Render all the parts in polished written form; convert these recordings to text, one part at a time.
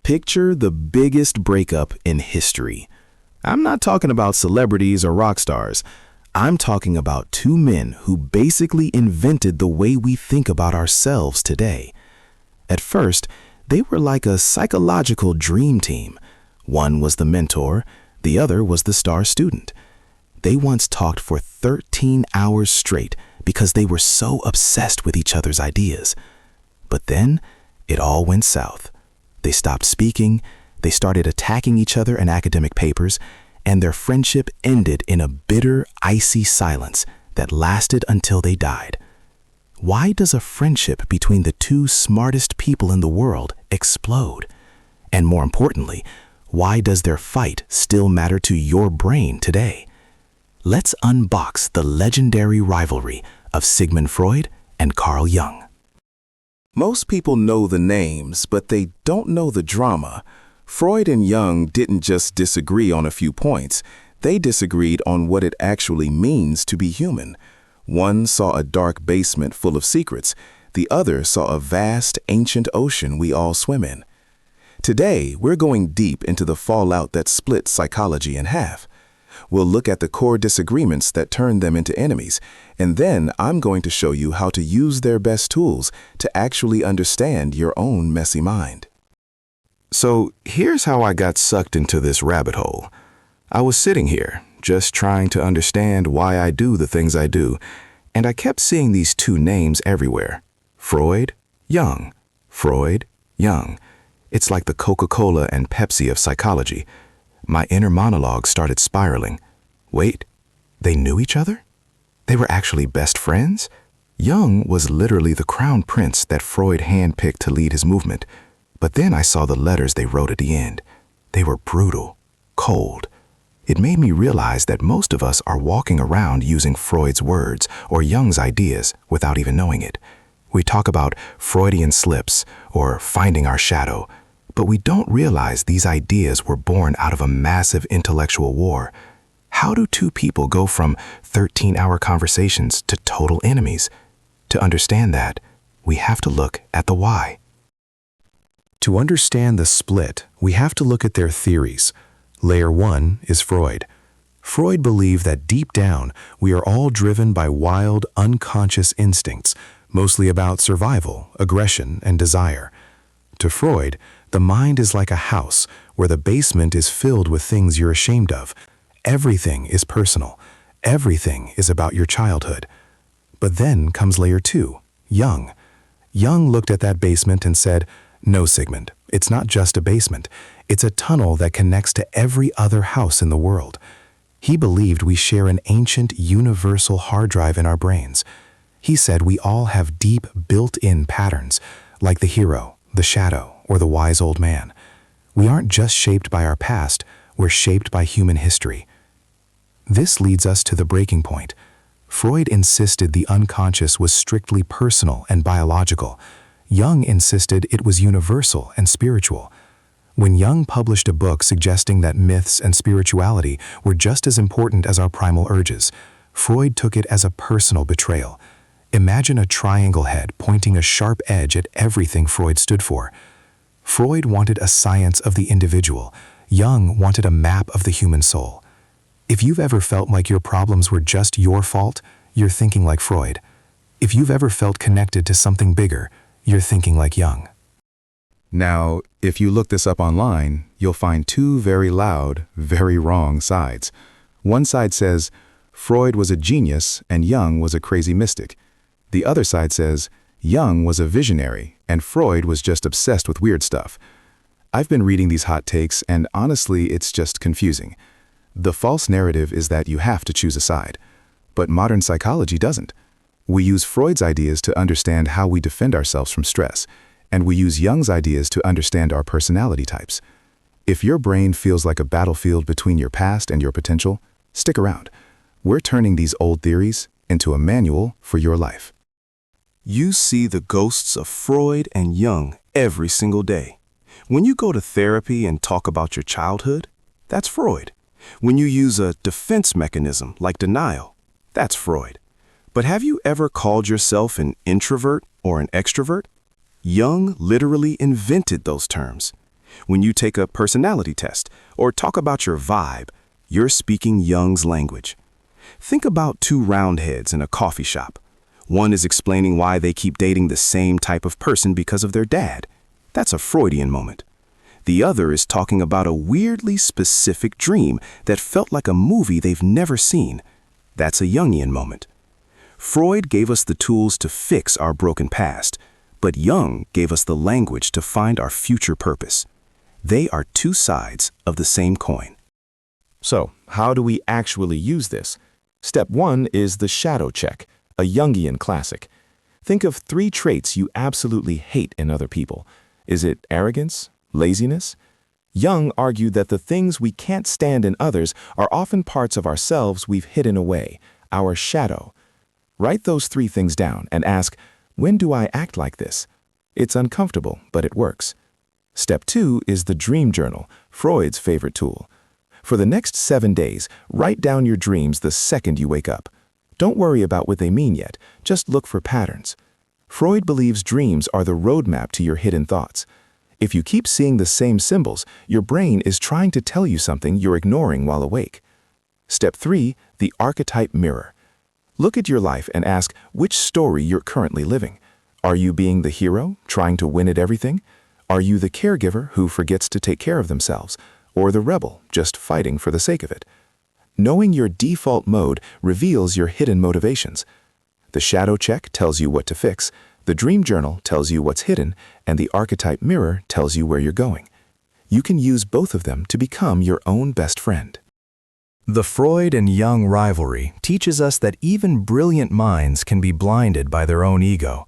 Picture the biggest breakup in history. I'm not talking about celebrities or rock stars. I'm talking about two men who basically invented the way we think about ourselves today. At first, they were like a psychological dream team. One was the mentor, the other was the star student. They once talked for 13 hours straight because they were so obsessed with each other's ideas. But then, it all went south. They stopped speaking, they started attacking each other in academic papers, and their friendship ended in a bitter, icy silence that lasted until they died. Why does a friendship between the two smartest people in the world explode? And more importantly, why does their fight still matter to your brain today? Let's unbox the legendary rivalry of Sigmund Freud and Carl Jung. Most people know the names, but they don't know the drama. Freud and Jung didn't just disagree on a few points. They disagreed on what it actually means to be human. One saw a dark basement full of secrets. The other saw a vast, ancient ocean we all swim in. Today, we're going deep into the fallout that split psychology in half. We'll look at the core disagreements that turned them into enemies, and then I'm going to show you how to use their best tools to actually understand your own messy mind. So here's how I got sucked into this rabbit hole. I was sitting here, just trying to understand why I do the things I do, and I kept seeing these two names everywhere. Freud, Jung. Freud, Jung. It's like the Coca-Cola and Pepsi of psychology. My inner monologue started spiraling. Wait, they knew each other? They were actually best friends? Jung was literally the crown prince that Freud handpicked to lead his movement. But then I saw the letters they wrote at the end. They were brutal, cold. It made me realize that most of us are walking around using Freud's words or Jung's ideas without even knowing it. We talk about Freudian slips or finding our shadow, but we don't realize these ideas were born out of a massive intellectual war. How do two people go from 13-hour conversations to total enemies? To understand that, we have to look at the why. To understand the split, we have to look at their theories. Layer 1 is Freud. Freud believed that deep down, we are all driven by wild, unconscious instincts, mostly about survival, aggression, and desire. To Freud, the mind is like a house where the basement is filled with things you're ashamed of. Everything is personal. Everything is about your childhood. But then comes layer 2, Jung. Jung looked at that basement and said, "No, Sigmund, it's not just a basement. It's a tunnel that connects to every other house in the world." He believed we share an ancient, universal hard drive in our brains. He said we all have deep, built-in patterns, like the hero, the shadow, or the wise old man. We aren't just shaped by our past, we're shaped by human history. This leads us to the breaking point. Freud insisted the unconscious was strictly personal and biological. Jung insisted it was universal and spiritual. When Jung published a book suggesting that myths and spirituality were just as important as our primal urges, Freud took it as a personal betrayal. Imagine a triangle head pointing a sharp edge at everything Freud stood for. Freud wanted a science of the individual. Jung wanted a map of the human soul. If you've ever felt like your problems were just your fault, you're thinking like Freud. If you've ever felt connected to something bigger, you're thinking like Jung. Now, if you look this up online, you'll find two very loud, very wrong sides. One side says, Freud was a genius and Jung was a crazy mystic. The other side says, Jung was a visionary and Freud was just obsessed with weird stuff. I've been reading these hot takes and honestly, it's just confusing. The false narrative is that you have to choose a side. But modern psychology doesn't. We use Freud's ideas to understand how we defend ourselves from stress, and we use Jung's ideas to understand our personality types. If your brain feels like a battlefield between your past and your potential, stick around. We're turning these old theories into a manual for your life. You see the ghosts of Freud and Jung every single day. When you go to therapy and talk about your childhood, that's Freud. When you use a defense mechanism like denial, that's Freud. But have you ever called yourself an introvert or an extrovert? Jung literally invented those terms. When you take a personality test or talk about your vibe, you're speaking Jung's language. Think about two roundheads in a coffee shop. One is explaining why they keep dating the same type of person because of their dad. That's a Freudian moment. The other is talking about a weirdly specific dream that felt like a movie they've never seen. That's a Jungian moment. Freud gave us the tools to fix our broken past, but Jung gave us the language to find our future purpose. They are two sides of the same coin. So, how do we actually use this? Step 1 is the shadow check, a Jungian classic. Think of 3 traits you absolutely hate in other people. Is it arrogance? Laziness? Jung argued that the things we can't stand in others are often parts of ourselves we've hidden away, our shadow. Write those 3 things down and ask, when do I act like this? It's uncomfortable, but it works. Step 2 is the dream journal, Freud's favorite tool. For the next 7 days, write down your dreams the second you wake up. Don't worry about what they mean yet, just look for patterns. Freud believes dreams are the roadmap to your hidden thoughts. If you keep seeing the same symbols, your brain is trying to tell you something you're ignoring while awake. Step 3, the archetype mirror. Look at your life and ask which story you're currently living. Are you being the hero, trying to win at everything? Are you the caregiver who forgets to take care of themselves? Or the rebel, just fighting for the sake of it? Knowing your default mode reveals your hidden motivations. The shadow check tells you what to fix, the dream journal tells you what's hidden, and the archetype mirror tells you where you're going. You can use both of them to become your own best friend. The Freud and Jung rivalry teaches us that even brilliant minds can be blinded by their own ego.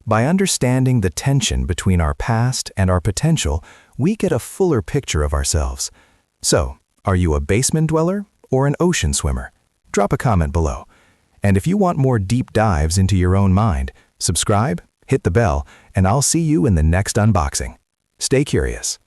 By understanding the tension between our past and our potential, we get a fuller picture of ourselves. So, are you a basement dweller or an ocean swimmer? Drop a comment below. And if you want more deep dives into your own mind, subscribe, hit the bell, and I'll see you in the next unboxing. Stay curious.